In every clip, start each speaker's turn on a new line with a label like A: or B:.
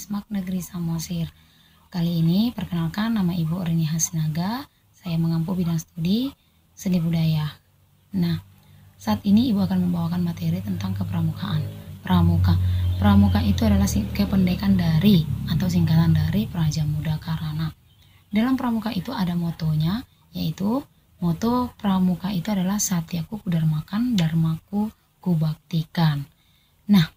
A: SMAK Negeri Samosir. Kali ini perkenalkan, nama Ibu Rini Hasinaga. Saya mengampu bidang studi seni budaya. Nah, saat ini Ibu akan membawakan materi tentang kepramukaan. Pramuka itu adalah kependekan dari atau singkatan dari Praja Muda Karana. Dalam pramuka itu ada motonya, yaitu moto pramuka itu adalah Satyaku Kudarmakan, Dharmaku Kubaktikan. Nah,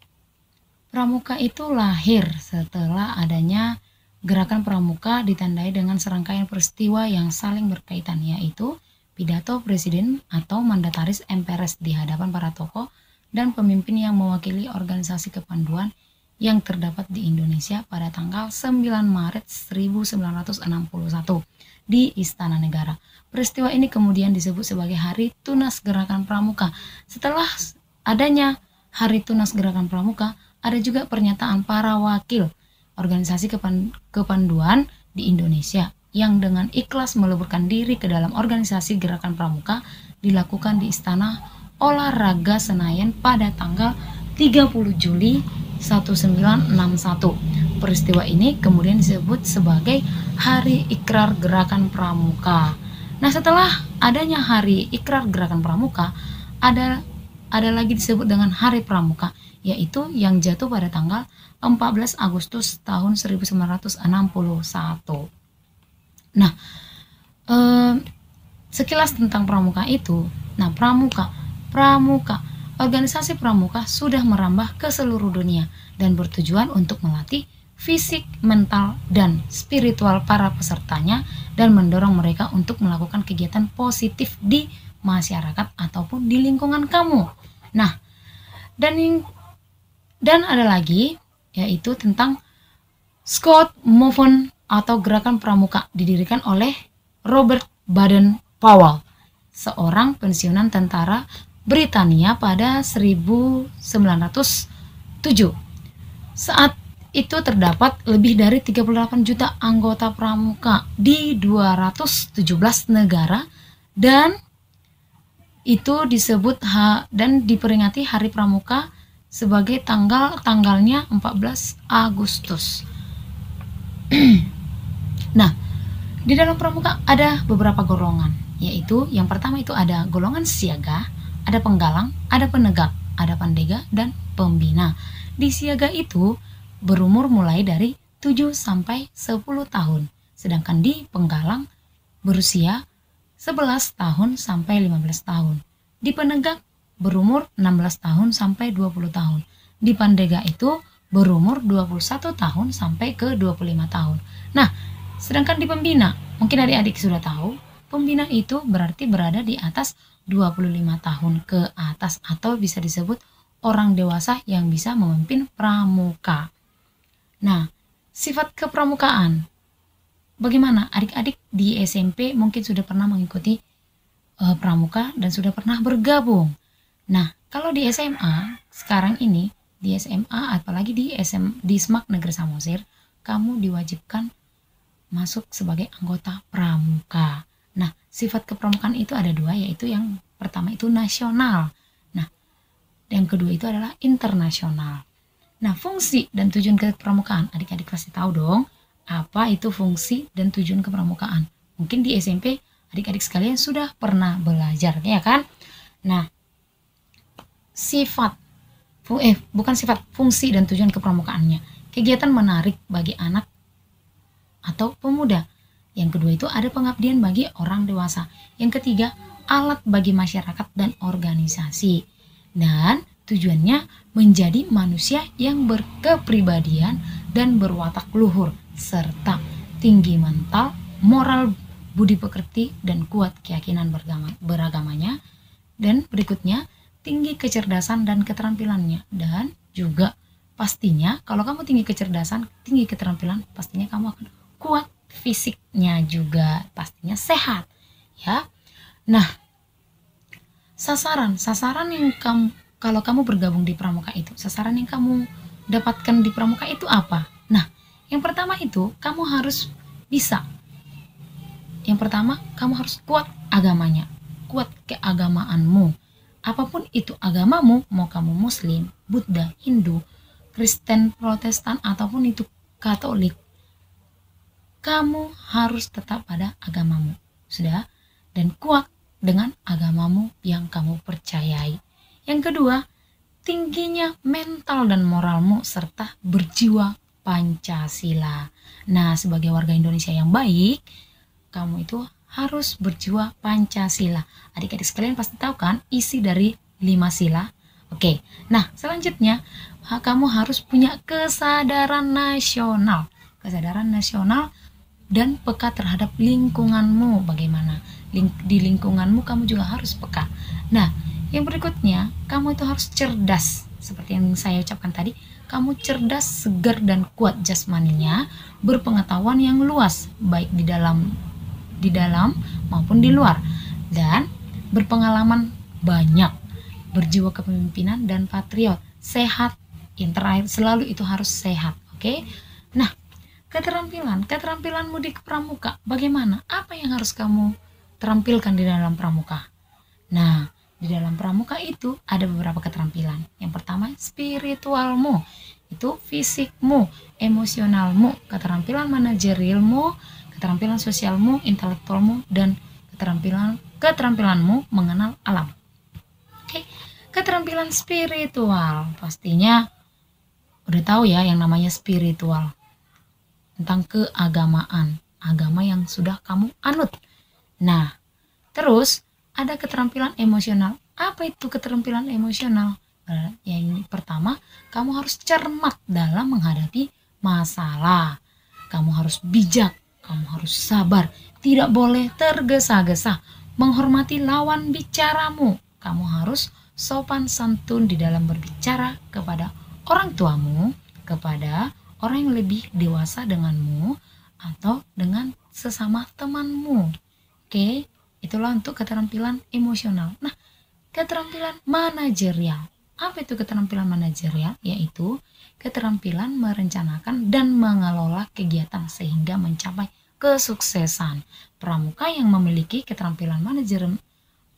A: pramuka itu lahir setelah adanya gerakan pramuka ditandai dengan serangkaian peristiwa yang saling berkaitan, yaitu pidato presiden atau mandataris emperes di hadapan para tokoh dan pemimpin yang mewakili organisasi kepanduan yang terdapat di Indonesia pada tanggal 9 Maret 1961 di Istana Negara. Peristiwa ini kemudian disebut sebagai Hari Tunas Gerakan Pramuka. Setelah adanya Hari Tunas Gerakan Pramuka, ada juga pernyataan para wakil organisasi kepanduan di Indonesia yang dengan ikhlas meleburkan diri ke dalam organisasi Gerakan Pramuka dilakukan di Istana Olahraga Senayan pada tanggal 30 Juli 1961. Peristiwa ini kemudian disebut sebagai Hari Ikrar Gerakan Pramuka. Nah, setelah adanya Hari Ikrar Gerakan Pramuka, ada lagi disebut dengan Hari Pramuka, yaitu yang jatuh pada tanggal 14 Agustus tahun 1961. Nah, sekilas tentang pramuka itu. Nah, pramuka organisasi pramuka sudah merambah ke seluruh dunia dan bertujuan untuk melatih fisik, mental, dan spiritual para pesertanya dan mendorong mereka untuk melakukan kegiatan positif di masyarakat ataupun di lingkungan kamu. Nah, dan ada lagi yaitu tentang Scout Movement atau gerakan pramuka didirikan oleh Robert Baden-Powell, seorang pensiunan tentara Britania pada 1907. Saat itu terdapat lebih dari 38 juta anggota pramuka di 217 negara dan itu disebut dan diperingati Hari Pramuka sebagai tanggalnya 14 Agustus. Nah, di dalam pramuka ada beberapa golongan, yaitu yang pertama itu ada golongan siaga, ada penggalang, ada penegak, ada pandega, dan pembina. Di siaga itu berumur mulai dari 7 sampai 10 tahun, sedangkan di penggalang berusia 11 tahun sampai 15 tahun. Di penegak berumur 16 tahun sampai 20 tahun. Di pandega itu berumur 21 tahun sampai ke 25 tahun. Nah, sedangkan di pembina, mungkin adik-adik sudah tahu, pembina itu berarti berada di atas 25 tahun ke atas atau bisa disebut orang dewasa yang bisa memimpin pramuka. Nah, sifat kepramukaan. Bagaimana adik-adik di SMP mungkin sudah pernah mengikuti pramuka dan sudah pernah bergabung. Nah, kalau di SMA sekarang ini, di SMA apalagi di SMAK Negeri Samosir, kamu diwajibkan masuk sebagai anggota pramuka. Nah, sifat kepramukaan itu ada dua, yaitu yang pertama itu nasional. Nah, yang kedua itu adalah internasional. Nah, fungsi dan tujuan kepramukaan, adik-adik pasti tahu dong, apa itu fungsi dan tujuan kepramukaan. Mungkin di SMP, adik-adik sekalian sudah pernah belajar, ya kan? Nah, fungsi dan tujuan kepramukaannya. Kegiatan menarik bagi anak atau pemuda. Yang kedua itu ada pengabdian bagi orang dewasa. Yang ketiga, alat bagi masyarakat dan organisasi. Dan tujuannya menjadi manusia yang berkepribadian dan berwatak luhur, serta tinggi mental, moral, budi pekerti, dan kuat keyakinan beragamanya. Dan berikutnya, tinggi kecerdasan dan keterampilannya. Dan juga pastinya kalau kamu tinggi kecerdasan, tinggi keterampilan, pastinya kamu akan kuat fisiknya juga, pastinya sehat, ya. Nah, sasaran yang kalau kamu bergabung di pramuka itu, sasaran yang kamu dapatkan di pramuka itu apa? Nah, yang pertama itu kamu harus bisa. Yang pertama, kamu harus kuat agamanya, kuat keagamaanmu. Apapun itu agamamu, mau kamu Muslim, Buddha, Hindu, Kristen, Protestan, ataupun itu Katolik, kamu harus tetap pada agamamu, sudah, dan kuat dengan agamamu yang kamu percayai. Yang kedua, tingginya mental dan moralmu serta berjiwa Pancasila. Nah, sebagai warga Indonesia yang baik, kamu itu harus berjiwa Pancasila. Adik-adik sekalian pasti tahu kan isi dari 5 sila? Oke, nah selanjutnya kamu harus punya kesadaran nasional. Kesadaran nasional dan peka terhadap lingkunganmu. Bagaimana? Di lingkunganmu kamu juga harus peka. Nah, yang berikutnya, kamu itu harus cerdas. Seperti yang saya ucapkan tadi, kamu cerdas, segar, dan kuat jasmaninya, berpengetahuan yang luas, baik di dalam maupun di luar, dan berpengalaman banyak, berjiwa kepemimpinan dan patriot, sehat. Yang terakhir selalu itu harus sehat. Oke? Nah, keterampilanmu di pramuka bagaimana? Apa yang harus kamu terampilkan di dalam pramuka? Nah, di dalam pramuka itu ada beberapa keterampilan. Yang pertama, spiritualmu, itu fisikmu, emosionalmu, keterampilan manajerialmu, keterampilan sosialmu, intelektualmu, dan keterampilanmu mengenal alam. Oke, keterampilan spiritual pastinya udah tahu ya yang namanya spiritual, tentang keagamaan, agama yang sudah kamu anut. Nah, terus ada keterampilan emosional. Apa itu keterampilan emosional? Yang pertama, kamu harus cermat dalam menghadapi masalah. Kamu harus bijak, kamu harus sabar, tidak boleh tergesa-gesa, menghormati lawan bicaramu. Kamu harus sopan santun di dalam berbicara kepada orang tuamu, kepada orang yang lebih dewasa denganmu, atau dengan sesama temanmu. Oke, itulah untuk keterampilan emosional. Nah, keterampilan manajerial. Apa itu keterampilan manajerial? Yaitu keterampilan merencanakan dan mengelola kegiatan sehingga mencapai kesuksesan. Pramuka yang memiliki keterampilan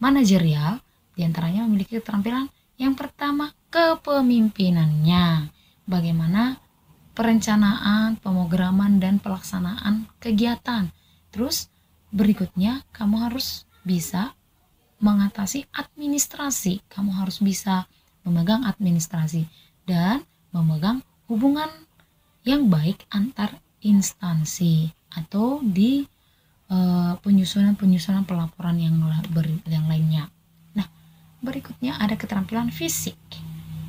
A: manajerial diantaranya memiliki keterampilan yang pertama, kepemimpinannya. Bagaimana perencanaan, pemrograman, dan pelaksanaan kegiatan. Terus berikutnya kamu harus bisa mengatasi administrasi. Kamu harus bisa memegang administrasi dan memegang hubungan yang baik antar instansi atau di penyusunan pelaporan yang lainnya. Nah, berikutnya ada keterampilan fisik.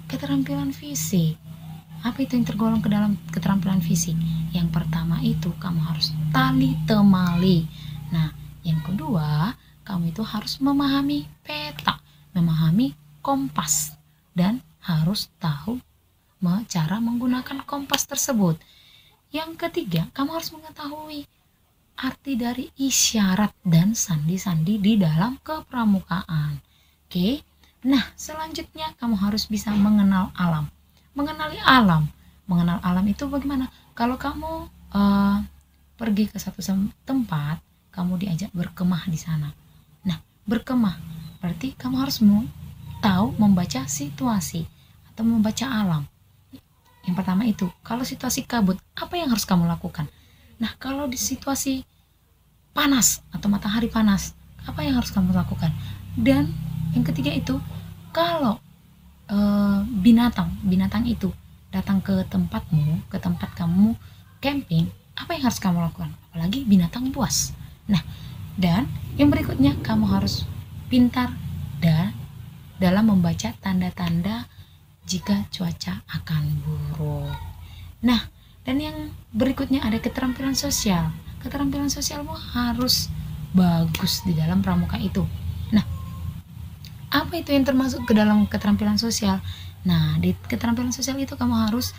A: Keterampilan fisik, apa itu yang tergolong ke dalam keterampilan fisik? Yang pertama itu kamu harus tali temali. Nah, yang kedua kamu itu harus memahami peta, memahami kompas, dan harus tahu cara menggunakan kompas tersebut. Yang ketiga, kamu harus mengetahui arti dari isyarat dan sandi-sandi di dalam kepramukaan. Oke. Nah, selanjutnya kamu harus bisa mengenal alam. Mengenali alam. Mengenal alam itu bagaimana? Kalau kamu pergi ke satu tempat, kamu diajak berkemah di sana. Nah, berkemah berarti kamu harus tahu membaca situasi atau membaca alam. Yang pertama itu, kalau situasi kabut, apa yang harus kamu lakukan? Nah, kalau di situasi panas atau matahari panas, apa yang harus kamu lakukan? Dan yang ketiga itu, kalau binatang itu datang ke tempatmu, ke tempat kamu camping, apa yang harus kamu lakukan? Apalagi binatang buas. Nah, dan yang berikutnya kamu harus pintar dalam membaca tanda-tanda jika cuaca akan buruk. Nah, dan yang berikutnya ada keterampilan sosial. Keterampilan sosialmu harus bagus di dalam pramuka itu. Nah, apa itu yang termasuk ke dalam keterampilan sosial? Nah, di keterampilan sosial itu kamu harus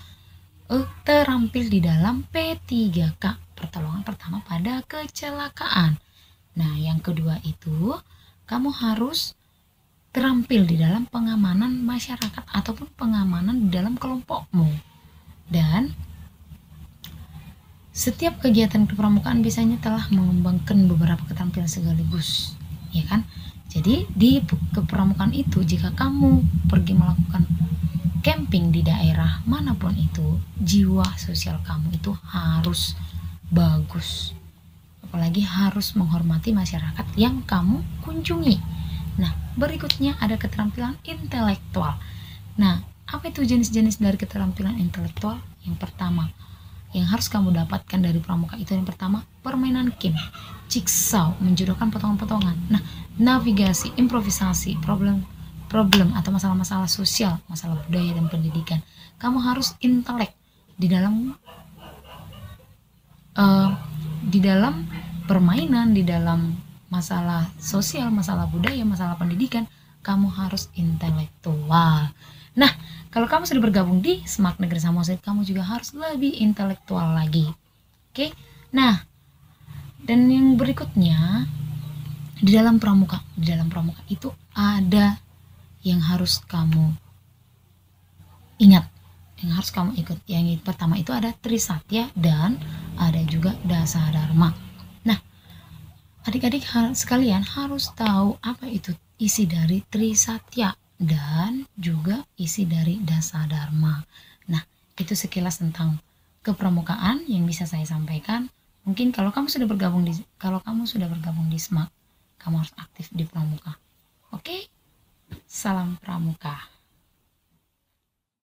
A: terampil di dalam P3K, pertolongan pertama pada kecelakaan. Nah, yang kedua itu kamu harus terampil di dalam pengamanan masyarakat ataupun pengamanan di dalam kelompokmu. Dan setiap kegiatan kepramukaan biasanya telah mengembangkan beberapa keterampilan sekaligus, ya kan? Jadi di kepramukaan itu jika kamu pergi melakukan camping di daerah manapun itu, jiwa sosial kamu itu harus bagus. Apalagi harus menghormati masyarakat yang kamu kunjungi. Nah, berikutnya ada keterampilan intelektual. Nah, apa itu jenis-jenis dari keterampilan intelektual? Yang pertama, yang harus kamu dapatkan dari pramuka itu yang pertama, permainan game, jigsaw, menjodohkan potongan-potongan. Nah, navigasi, improvisasi, problem atau masalah-masalah sosial, masalah budaya dan pendidikan. Kamu harus intelek di dalam permainan, di dalam masalah sosial, masalah budaya, masalah pendidikan, kamu harus intelektual. Nah, kalau kamu sudah bergabung di Smart Negeri Samosir, kamu juga harus lebih intelektual lagi. Oke? Nah, dan yang berikutnya di dalam pramuka itu ada yang harus kamu ingat, yang harus kamu ikut. Yang pertama itu ada Trisatya dan ada juga Dasadharma. Nah, adik-adik sekalian harus tahu apa itu isi dari Trisatya dan juga isi dari Dasadharma. Nah, itu sekilas tentang kepramukaan yang bisa saya sampaikan. Mungkin kalau kamu sudah bergabung di SMAK, kamu harus aktif di pramuka. Oke? Salam pramuka.